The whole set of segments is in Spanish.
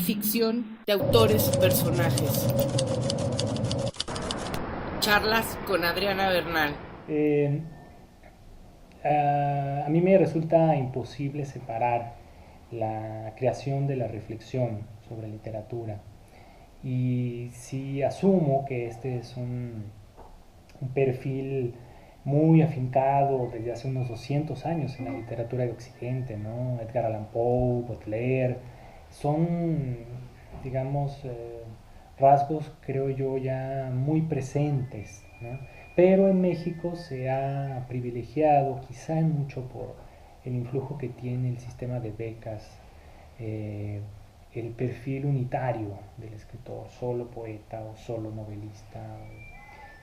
ficción de autores y personajes. Charlas con Adriana Bernal. A mí me resulta imposible separar la creación de la reflexión sobre literatura. Y si asumo que este es un perfil muy afincado desde hace unos 200 años en la literatura de Occidente, ¿no? Edgar Allan Poe, Baudelaire, son, digamos, rasgos, creo yo, ya muy presentes, ¿no? Pero en México se ha privilegiado, quizá en mucho por el influjo que tiene el sistema de becas, eh, el perfil unitario del escritor, solo poeta o solo novelista.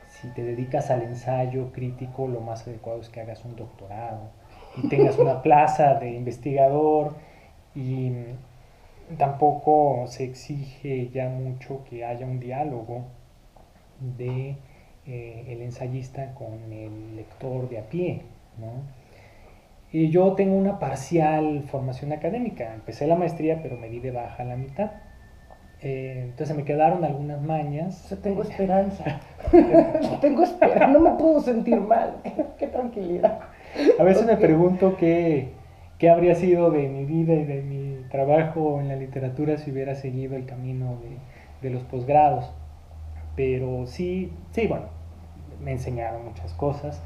Si te dedicas al ensayo crítico, lo más adecuado es que hagas un doctorado y tengas una plaza de investigador, y tampoco se exige ya mucho que haya un diálogo de el ensayista con el lector de a pie, ¿no? Y yo tengo una parcial formación académica. Empecé la maestría, pero me di de baja a la mitad. Entonces me quedaron algunas mañas. Yo tengo esperanza. Tengo esperanza. No me puedo sentir mal. Qué tranquilidad. A veces me pregunto qué habría sido de mi vida y de mi trabajo en la literatura si hubiera seguido el camino de los posgrados. Pero sí, bueno, me enseñaron muchas cosas.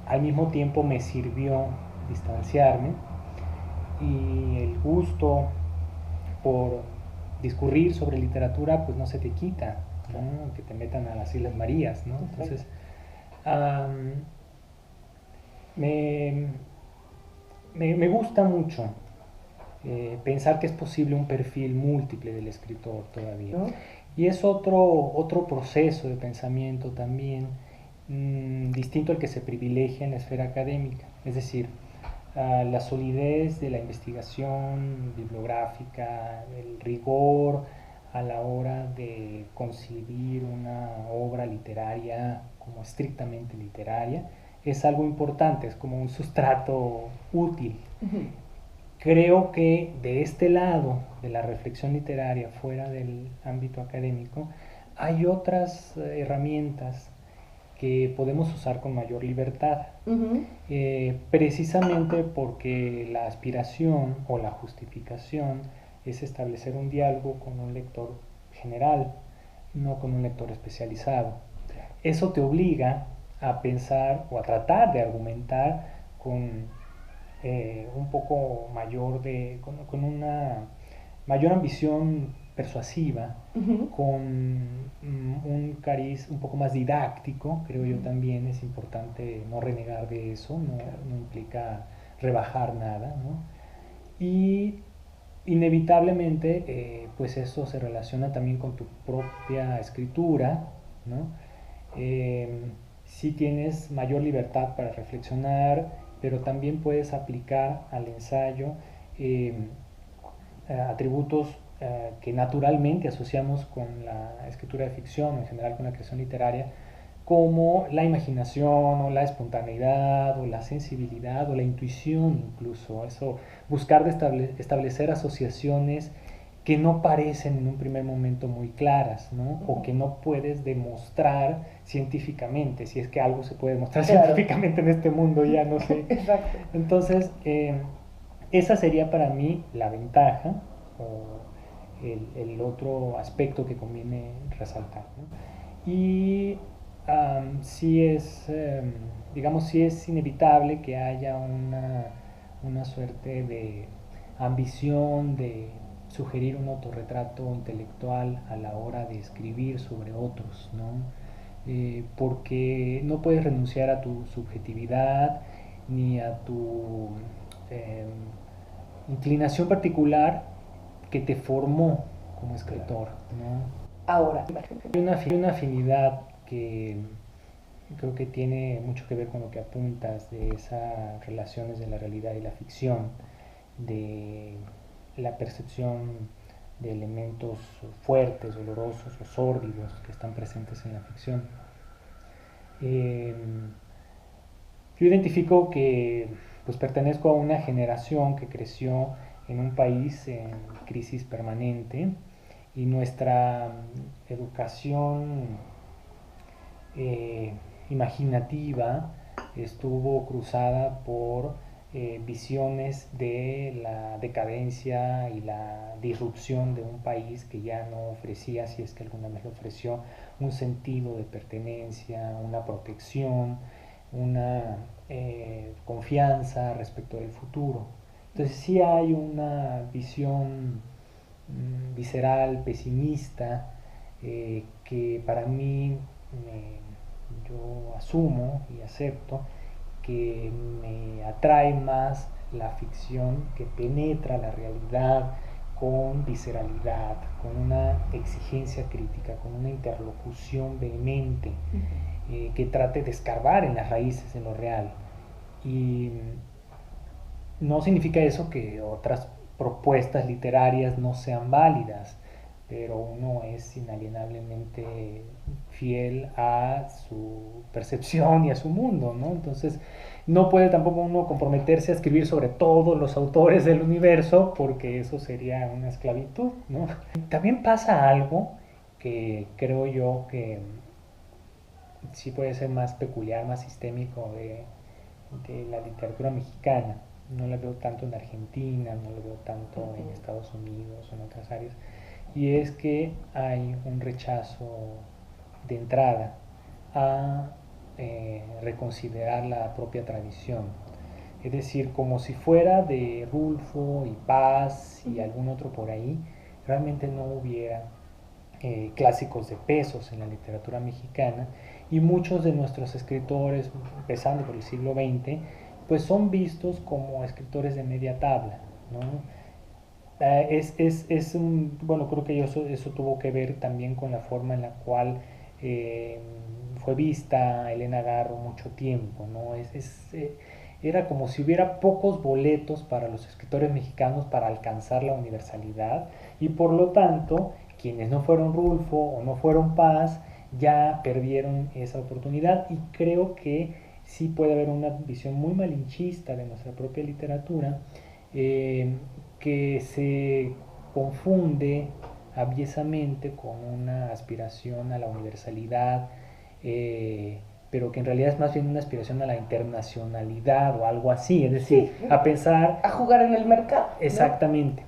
Al mismo tiempo me sirvió distanciarme, y el gusto por discurrir sobre literatura pues no se te quita, ¿no? Que te metan a las Islas Marías, ¿no? Entonces me gusta mucho pensar que es posible un perfil múltiple del escritor todavía, ¿no? Y es otro proceso de pensamiento también, distinto al que se privilegia en la esfera académica. Es decir, la solidez de la investigación bibliográfica, el rigor a la hora de concebir una obra literaria como estrictamente literaria, es algo importante, es como un sustrato útil. Uh-huh. Creo que de este lado de la reflexión literaria, fuera del ámbito académico, hay otras herramientas que podemos usar con mayor libertad. Uh-huh. Precisamente porque la aspiración o la justificación es establecer un diálogo con un lector general, no con un lector especializado. Eso te obliga a pensar o a tratar de argumentar con un poco mayor con una mayor ambición persuasiva, uh-huh, con un cariz un poco más didáctico, creo yo. También es importante no renegar de eso, no implica rebajar nada, ¿no? Y inevitablemente pues eso se relaciona también con tu propia escritura, ¿no? Sí tienes mayor libertad para reflexionar, pero también puedes aplicar al ensayo atributos que naturalmente asociamos con la escritura de ficción, o en general con la creación literaria, como la imaginación o la espontaneidad o la sensibilidad o la intuición, incluso eso, buscar de establecer asociaciones que no parecen en un primer momento muy claras, ¿no? O que no puedes demostrar científicamente, si es que algo se puede demostrar, claro, científicamente en este mundo, ya no sé. Exacto. Entonces, esa sería para mí la ventaja o el otro aspecto que conviene resaltar, ¿no? Y sí es, digamos, sí es inevitable que haya una suerte de ambición de sugerir un autorretrato intelectual a la hora de escribir sobre otros, ¿no? Porque no puedes renunciar a tu subjetividad ni a tu inclinación particular que te formó como escritor, ¿no? Ahora, hay una afinidad que creo que tiene mucho que ver con lo que apuntas de esas relaciones de la realidad y la ficción, de la percepción de elementos fuertes, dolorosos o sórdidos que están presentes en la ficción. Yo identifico que pues pertenezco a una generación que creció en un país en crisis permanente y nuestra educación imaginativa estuvo cruzada por visiones de la decadencia y la disrupción de un país que ya no ofrecía, si es que alguna vez lo ofreció, un sentido de pertenencia, una protección, una confianza respecto del futuro. Entonces sí hay una visión visceral, pesimista, que para mí yo asumo y acepto que me atrae más la ficción que penetra la realidad con visceralidad, con una exigencia crítica, con una interlocución vehemente, que trate de escarbar en las raíces de lo real. Y no significa eso que otras propuestas literarias no sean válidas, pero uno es inalienablemente fiel a su percepción y a su mundo, ¿no? Entonces, no puede tampoco uno comprometerse a escribir sobre todos los autores del universo, porque eso sería una esclavitud, ¿no? También pasa algo que creo yo que sí puede ser más peculiar, más sistémico de la literatura mexicana. No la veo tanto en Argentina, no la veo tanto en Estados Unidos o en otras áreas. Y es que hay un rechazo de entrada a reconsiderar la propia tradición. Es decir, como si fuera de Rulfo y Paz y algún otro por ahí, realmente no hubiera clásicos de pesos en la literatura mexicana, y muchos de nuestros escritores, empezando por el siglo XX, pues son vistos como escritores de media tabla, ¿no? Bueno, creo que eso tuvo que ver también con la forma en la cual fue vista Elena Garro mucho tiempo, ¿no? Era como si hubiera pocos boletos para los escritores mexicanos para alcanzar la universalidad, y por lo tanto quienes no fueron Rulfo o no fueron Paz ya perdieron esa oportunidad. Y creo que sí puede haber una visión muy malinchista de nuestra propia literatura, que se confunde aviesamente con una aspiración a la universalidad, pero que en realidad es más bien una aspiración a la internacionalidad o algo así, es decir, Sí, a pensar... a jugar en el mercado, ¿no? Exactamente.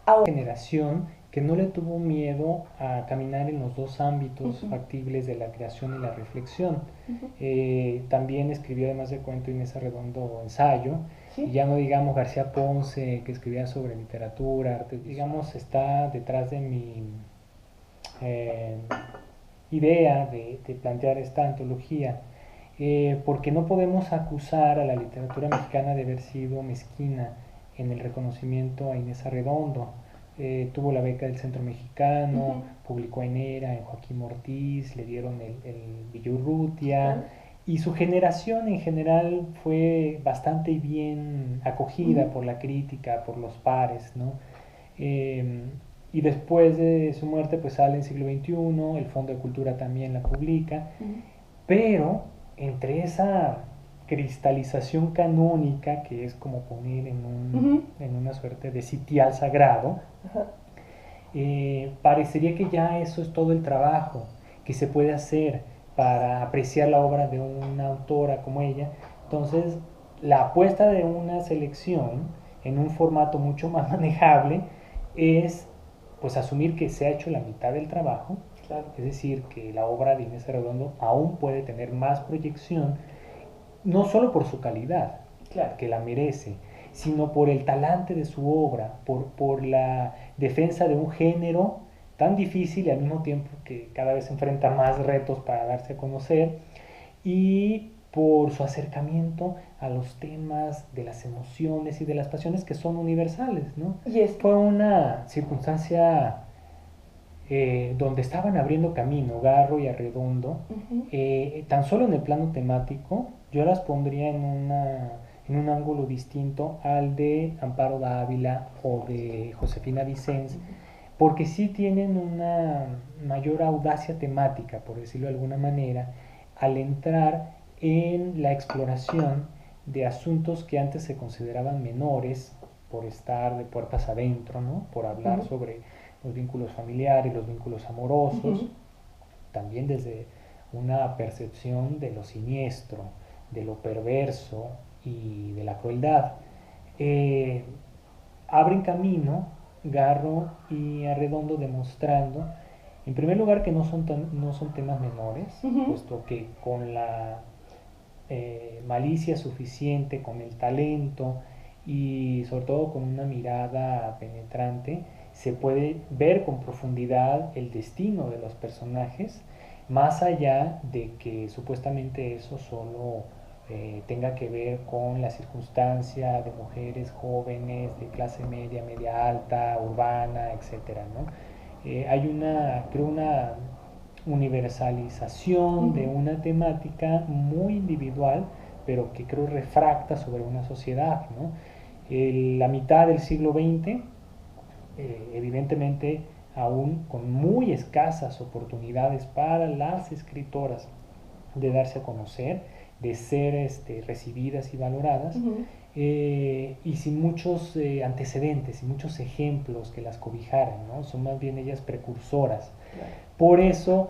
Ahora, Generación que no le tuvo miedo a caminar en los dos ámbitos factibles de la creación y la reflexión. También escribió, además de cuento, Inés Arredondo ensayo, ¿sí? Y ya no digamos García Ponce, que escribía sobre literatura, arte, digamos, está detrás de mi idea de plantear esta antología, porque no podemos acusar a la literatura mexicana de haber sido mezquina en el reconocimiento a Inés Arredondo. Tuvo la beca del Centro Mexicano, publicó en Era, en Joaquín Ortiz, le dieron el Villurrutia, y su generación en general fue bastante bien acogida por la crítica, por los pares, ¿no? Y después de su muerte pues sale en siglo XXI, el Fondo de Cultura también la publica, pero entre esa cristalización canónica, que es como poner en una suerte de sitial sagrado, parecería que ya eso es todo el trabajo que se puede hacer para apreciar la obra de una autora como ella. Entonces, la apuesta de una selección en un formato mucho más manejable es pues asumir que se ha hecho la mitad del trabajo, claro. Es decir, que la obra de Inés Arredondo aún puede tener más proyección, no solo por su calidad, claro, que la merece, sino por el talante de su obra, por la defensa de un género tan difícil y al mismo tiempo que cada vez enfrenta más retos para darse a conocer, y por su acercamiento a los temas de las emociones y de las pasiones que son universales, ¿no? Y fue una circunstancia donde estaban abriendo camino Garro y Arredondo, tan solo en el plano temático. Yo las pondría en un ángulo distinto al de Amparo Dávila o de Josefina Vicens, porque sí tienen una mayor audacia temática, por decirlo de alguna manera, al entrar en la exploración de asuntos que antes se consideraban menores por estar de puertas adentro, ¿no? Por hablar sobre los vínculos familiares, los vínculos amorosos, también desde una percepción de lo siniestro, de lo perverso y de la crueldad. Abren camino Garro y Arredondo demostrando, en primer lugar, que no son temas menores, puesto que con la malicia suficiente, con el talento y sobre todo con una mirada penetrante, se puede ver con profundidad el destino de los personajes, más allá de que supuestamente eso solo tenga que ver con la circunstancia de mujeres jóvenes de clase media, media alta, urbana, etcétera, ¿no? Hay una universalización de una temática muy individual, pero que creo refracta sobre una sociedad, ¿no? La mitad del siglo XX, evidentemente aún con muy escasas oportunidades para las escritoras de darse a conocer, de ser recibidas y valoradas, y sin muchos antecedentes y muchos ejemplos que las cobijaran, ¿no? Son más bien ellas precursoras. Claro. Por eso,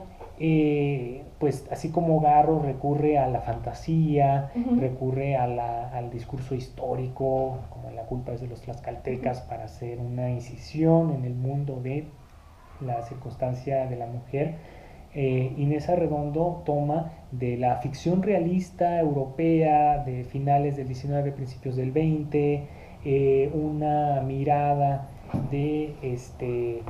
pues así como Garro recurre a la fantasía, recurre al discurso histórico, como La culpa es de los tlaxcaltecas, para hacer una incisión en el mundo de la circunstancia de la mujer, Inés Arredondo toma de la ficción realista europea de finales del XIX, principios del XX, una mirada de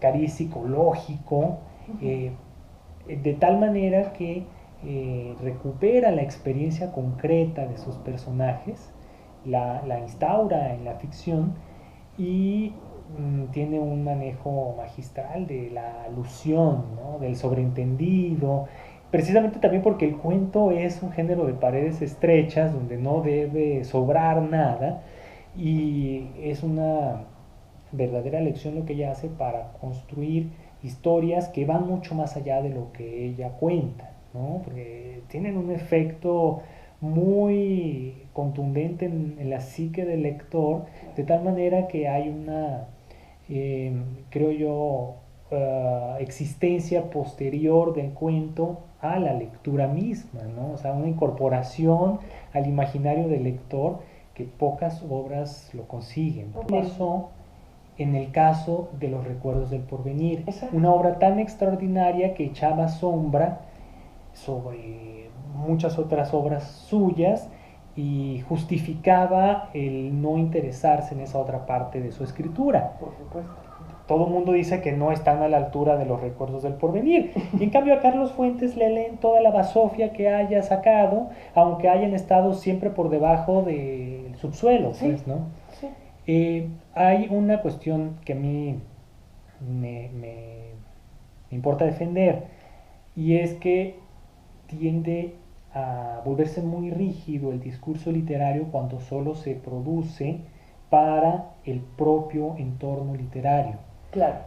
cariz psicológico, de tal manera que recupera la experiencia concreta de sus personajes, la instaura en la ficción y tiene un manejo magistral de la alusión, ¿no? Del sobreentendido, precisamente también porque el cuento es un género de paredes estrechas donde no debe sobrar nada, y es una verdadera lección lo que ella hace para construir historias que van mucho más allá de lo que ella cuenta, ¿no? Porque tienen un efecto muy contundente en la psique del lector, de tal manera que hay una, creo yo, existencia posterior del cuento a la lectura misma, ¿no? O sea, una incorporación al imaginario del lector que pocas obras lo consiguen. Eso en el caso de Los recuerdos del porvenir. Exacto. Una obra tan extraordinaria que echaba sombra sobre muchas otras obras suyas y justificaba el no interesarse en esa otra parte de su escritura. Por supuesto. Todo el mundo dice que no están a la altura de Los recuerdos del porvenir. Y en cambio a Carlos Fuentes le leen toda la basofia que haya sacado, aunque hayan estado siempre por debajo del subsuelo, sí, pues, ¿no? Sí. Hay una cuestión que a mí me importa defender, y es que tiende a volverse muy rígido el discurso literario cuando solo se produce para el propio entorno literario. Claro.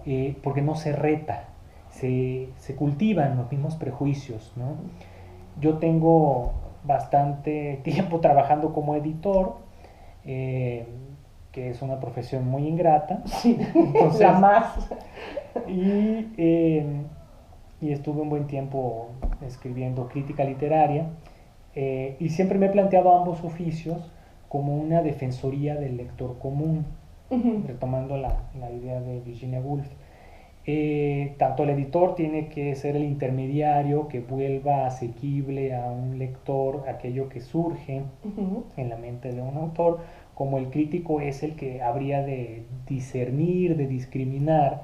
Porque no se reta, se cultivan los mismos prejuicios, ¿no? Yo tengo bastante tiempo trabajando como editor, que es una profesión muy ingrata. Sí, entonces, la más. Y estuve un buen tiempo escribiendo crítica literaria, y siempre me he planteado ambos oficios como una defensoría del lector común, retomando la idea de Virginia Woolf. Tanto el editor tiene que ser el intermediario que vuelva asequible a un lector aquello que surge en la mente de un autor, como el crítico es el que habría de discernir, de discriminar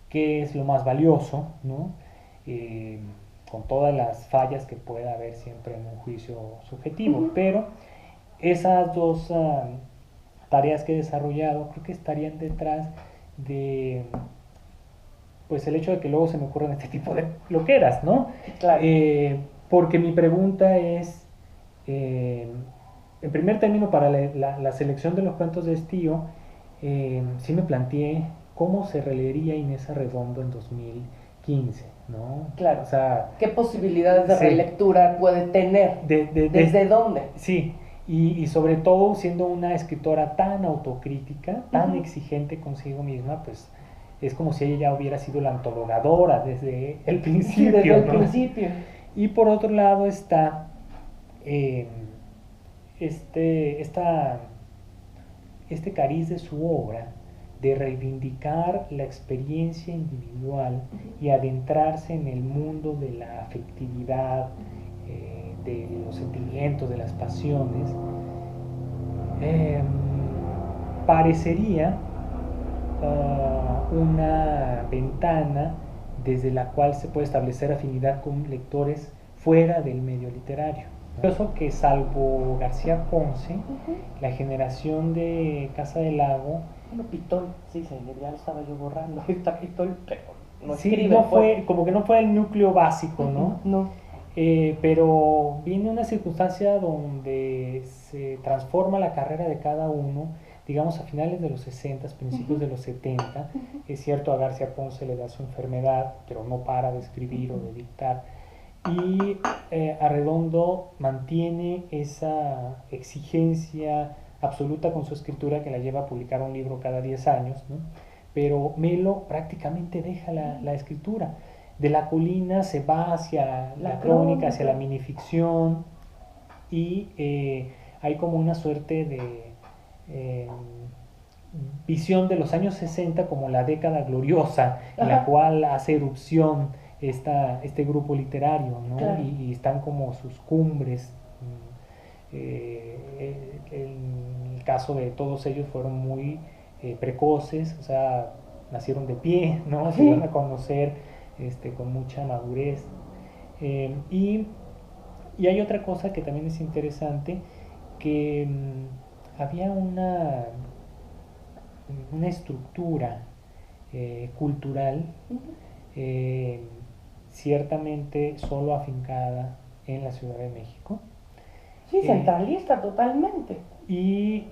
qué es lo más valioso, ¿no? Con todas las fallas que pueda haber siempre en un juicio subjetivo. Pero esas dos tareas que he desarrollado creo que estarían detrás de, pues, el hecho de que luego se me ocurran este tipo de loqueras, ¿no? Claro. Porque mi pregunta es, en primer término, para la selección de los cuentos de Estío, sí me planteé cómo se releería Inés Arredondo en 2015, ¿no? Claro. O sea, ¿qué posibilidades de relectura puede tener? ¿Desde dónde? Sí, y sobre todo siendo una escritora tan autocrítica, tan Ujú. exigente consigo misma, pues es como si ella ya hubiera sido la antologadora desde el principio, Sí, desde el ¿no? principio. Y por otro lado está eh, este, esta, este cariz de su obra de reivindicar la experiencia individual y adentrarse en el mundo de la afectividad, de los sentimientos, de las pasiones, eh, parecería una ventana desde la cual se puede establecer afinidad con lectores fuera del medio literario. Curioso que salvo García Ponce, Ujú. la generación de Casa del Lago, Bueno, Pitol, sí, ya lo estaba yo borrando. Está Pitol, pero no sí, escribe, no pues. fue, como que no fue el núcleo básico, ¿no? No. Pero viene una circunstancia donde se transforma la carrera de cada uno, digamos a finales de los 60, principios de los 70. Es cierto, a García Ponce le da su enfermedad, pero no para de escribir o de dictar. Y Arredondo mantiene esa exigencia absoluta con su escritura que la lleva a publicar un libro cada 10 años, ¿no? Pero Melo prácticamente deja la escritura. De la colina se va hacia la crónica, hacia la minificción, y hay como una suerte de eh, visión de los años 60 como la década gloriosa, en la Ajá. cual hace erupción este grupo literario, ¿no? Claro. Y están como sus cumbres. En el caso de todos ellos fueron muy precoces, o sea, nacieron de pie, ¿no? Se Sí. dieron a conocer con mucha madurez. Y hay otra cosa que también es interesante, que había una estructura cultural Ujú. eh, ciertamente solo afincada en la Ciudad de México, Sí, centralista totalmente. y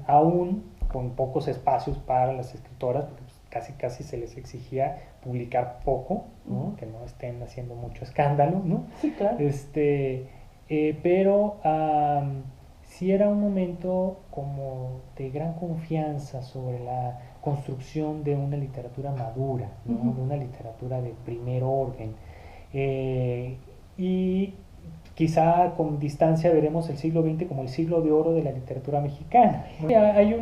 aún con pocos espacios para las escritoras, porque pues, casi se les exigía publicar poco, ¿no? Que no estén haciendo mucho escándalo, ¿no? Sí, claro. Pero sí era un momento como de gran confianza sobre la construcción de una literatura madura, ¿no? De una literatura de primer orden. Eh, y quizá con distancia veremos el siglo XX como el siglo de oro de la literatura mexicana, ¿no? Hay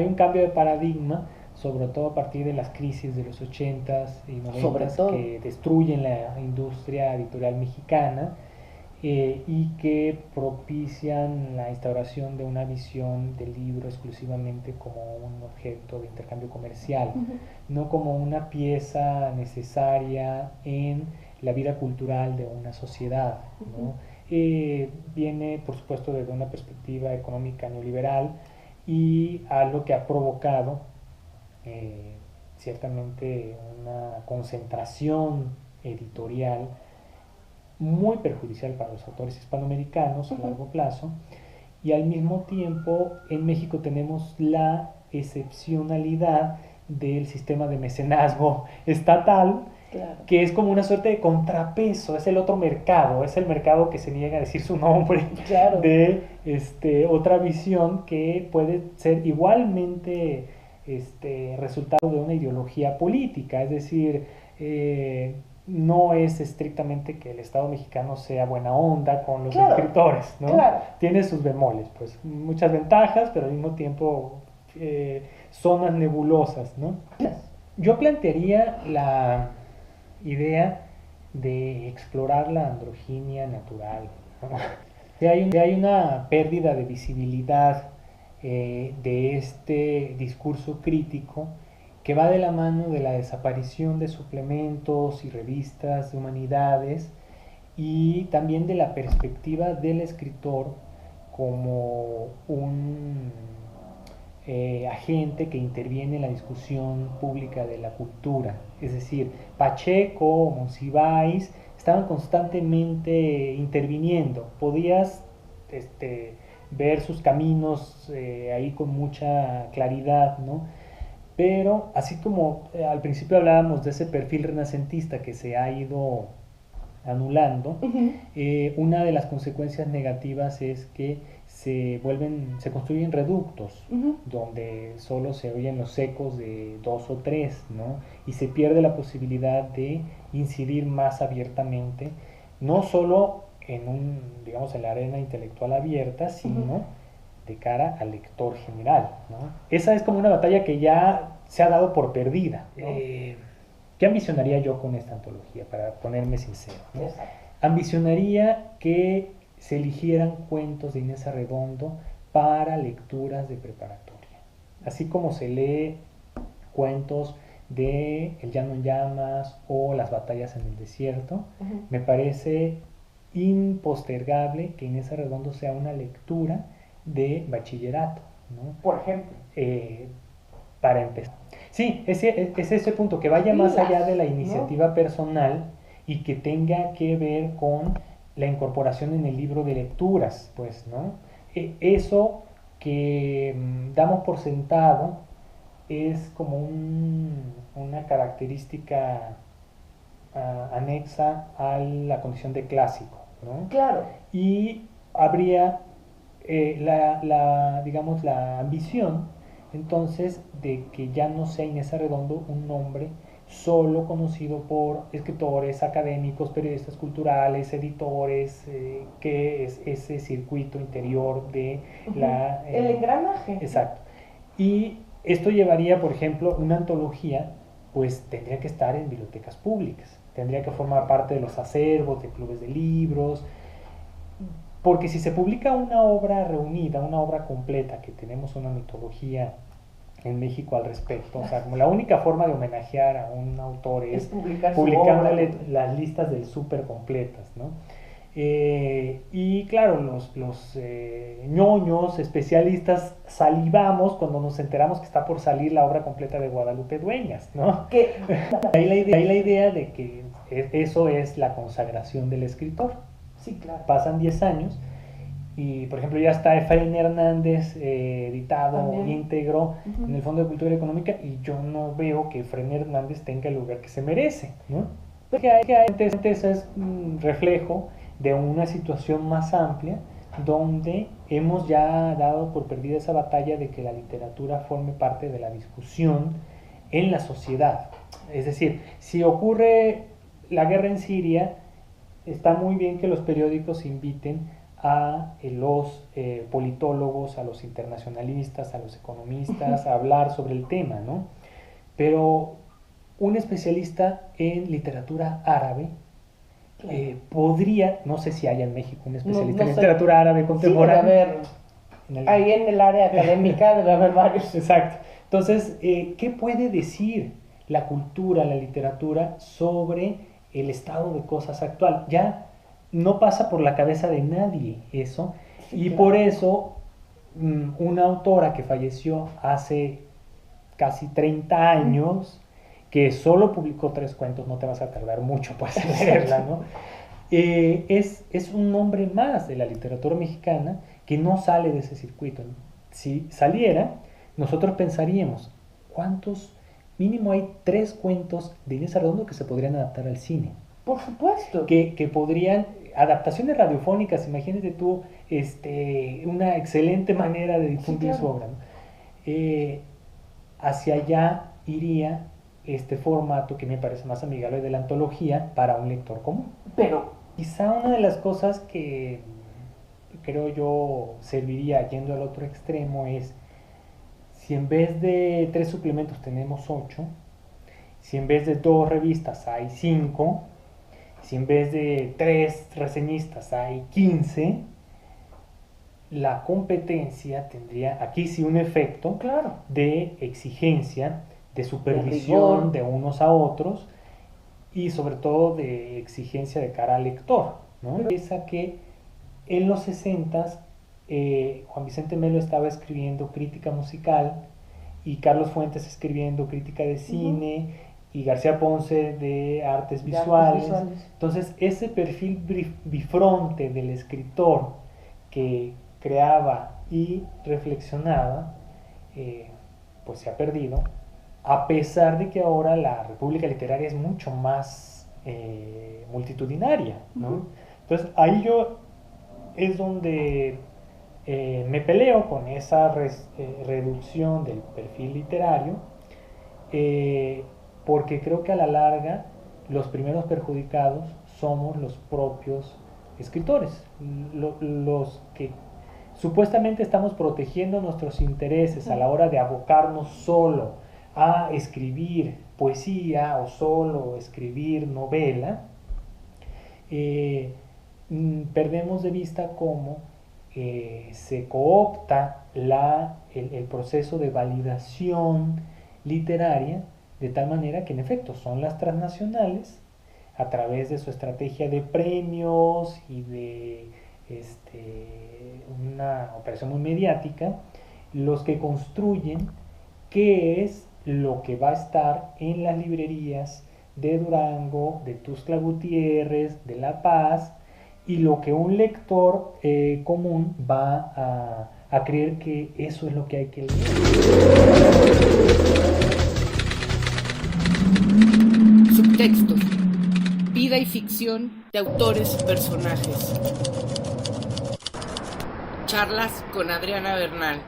un cambio de paradigma, sobre todo a partir de las crisis de los 80s y 90s que destruyen la industria editorial mexicana, y que propician la instauración de una visión del libro exclusivamente como un objeto de intercambio comercial, no como una pieza necesaria en la vida cultural de una sociedad, ¿no? Viene, por supuesto, desde una perspectiva económica neoliberal, y algo que ha provocado ciertamente una concentración editorial muy perjudicial para los autores hispanoamericanos a largo plazo, y al mismo tiempo en México tenemos la excepcionalidad del sistema de mecenazgo estatal, Claro. que es como una suerte de contrapeso, es el otro mercado, es el mercado que se niega a decir su nombre, Claro. de otra visión que puede ser igualmente resultado de una ideología política, es decir, no es estrictamente que el Estado mexicano sea buena onda con los escritores, ¿no? Claro. Tiene sus bemoles, pues muchas ventajas, pero al mismo tiempo zonas nebulosas, ¿no? Yo plantearía la idea de explorar la androginia natural, ¿no? Hay una pérdida de visibilidad de este discurso crítico que va de la mano de la desaparición de suplementos y revistas de humanidades, y también de la perspectiva del escritor como un agente que interviene en la discusión pública de la cultura. Es decir, Pacheco, Monsiváis estaban constantemente interviniendo. Podías ver sus caminos ahí con mucha claridad, ¿no? Pero así como al principio hablábamos de ese perfil renacentista que se ha ido anulando. Ujú. Una de las consecuencias negativas es que se construyen reductos, Ujú. donde solo se oyen los ecos de dos o tres, ¿no? Y se pierde la posibilidad de incidir más abiertamente, no solo digamos, en la arena intelectual abierta, sino de cara al lector general, ¿no? Esa es como una batalla que ya se ha dado por perdida, ¿no? ¿Qué ambicionaría yo con esta antología? Para ponerme sincero, ¿no? Ambicionaría que se eligieran cuentos de Inés Arredondo para lecturas de preparatoria. Así como se lee cuentos de El llano en llamas o Las batallas en el desierto, me parece impostergable que Inés Arredondo sea una lectura de bachillerato, ¿no? Por ejemplo. Para empezar. Sí, es ese punto, que vaya más allá de la iniciativa personal y que tenga que ver con la incorporación en el libro de lecturas, pues, ¿no? Eso que damos por sentado es como una característica anexa a la condición de clásico, ¿no? Claro. Y habría digamos, la ambición entonces de que ya no sea Inés Arredondo un nombre solo conocido por escritores, académicos, periodistas culturales, editores, que es ese circuito interior de la... el engranaje. Exacto. Y esto llevaría, por ejemplo, una antología, pues tendría que estar en bibliotecas públicas, tendría que formar parte de los acervos, de clubes de libros, porque si se publica una obra reunida, una obra completa, que tenemos una mitología en México al respecto, o sea, como la única forma de homenajear a un autor es publicándole las listas del súper completas, ¿no? Y claro, los ñoños, especialistas, salivamos cuando nos enteramos que está por salir la obra completa de Guadalupe Dueñas, ¿no? Hay la idea de que eso es la consagración del escritor. Sí, claro. Pasan 10 años y, por ejemplo, ya está Efraín Hernández editado También íntegro en el Fondo de Cultura Económica, y yo no veo que Efraín Hernández tenga el lugar que se merece, ¿no? Porque eso es un reflejo de una situación más amplia, donde hemos ya dado por perdida esa batalla de que la literatura forme parte de la discusión en la sociedad. Es decir, si ocurre la guerra en Siria, está muy bien que los periódicos inviten a los politólogos, a los internacionalistas, a los economistas a hablar sobre el tema, ¿no? Pero un especialista en literatura árabe podría, no sé si hay en México un especialista en literatura árabe contemporánea. Sí, ahí en el área académica debe haber varios. Exacto. Entonces, ¿qué puede decir la cultura, la literatura sobre el estado de cosas actual? Ya no pasa por la cabeza de nadie eso, y claro, por eso una autora que falleció hace casi 30 años, que solo publicó 3 cuentos, no te vas a tardar mucho pues en leerla, ¿no? Es un nombre más de la literatura mexicana que no sale de ese circuito. Si saliera, nosotros pensaríamos, ¿cuántos? Mínimo hay 3 cuentos de Inés Arredondo que se podrían adaptar al cine. Por supuesto. Que podrían, adaptaciones radiofónicas, imagínate tú, una excelente manera de difundir su obra, ¿no? Hacia allá iría este formato que me parece más amigable de la antología para un lector común. Pero quizá una de las cosas que creo yo serviría, yendo al otro extremo, es si en vez de 3 suplementos tenemos 8, si en vez de 2 revistas hay 5, si en vez de 3 reseñistas hay 15, la competencia tendría aquí sí un efecto, claro, de exigencia, de supervisión de unos a otros, y sobre todo de exigencia de cara al lector, ¿no? Piensa que en los 60s Juan Vicente Melo estaba escribiendo crítica musical, y Carlos Fuentes escribiendo crítica de cine, y García Ponce de artes visuales. Entonces ese perfil bifronte del escritor que creaba y reflexionaba, pues se ha perdido, a pesar de que ahora la República Literaria es mucho más multitudinaria, ¿no? Entonces ahí yo es donde me peleo con esa reducción del perfil literario, porque creo que a la larga los primeros perjudicados somos los propios escritores, los que supuestamente estamos protegiendo nuestros intereses a la hora de abocarnos solo a escribir poesía o solo escribir novela. Perdemos de vista cómo se coopta el proceso de validación literaria, de tal manera que en efecto son las transnacionales, a través de su estrategia de premios y de una operación muy mediática, los que construyen qué es lo que va a estar en las librerías de Durango, de Tuxtla Gutiérrez, de La Paz, y lo que un lector común va a creer que eso es lo que hay que leer. Subtextos. Vida y ficción de autores y personajes. Charlas con Adriana Bernal.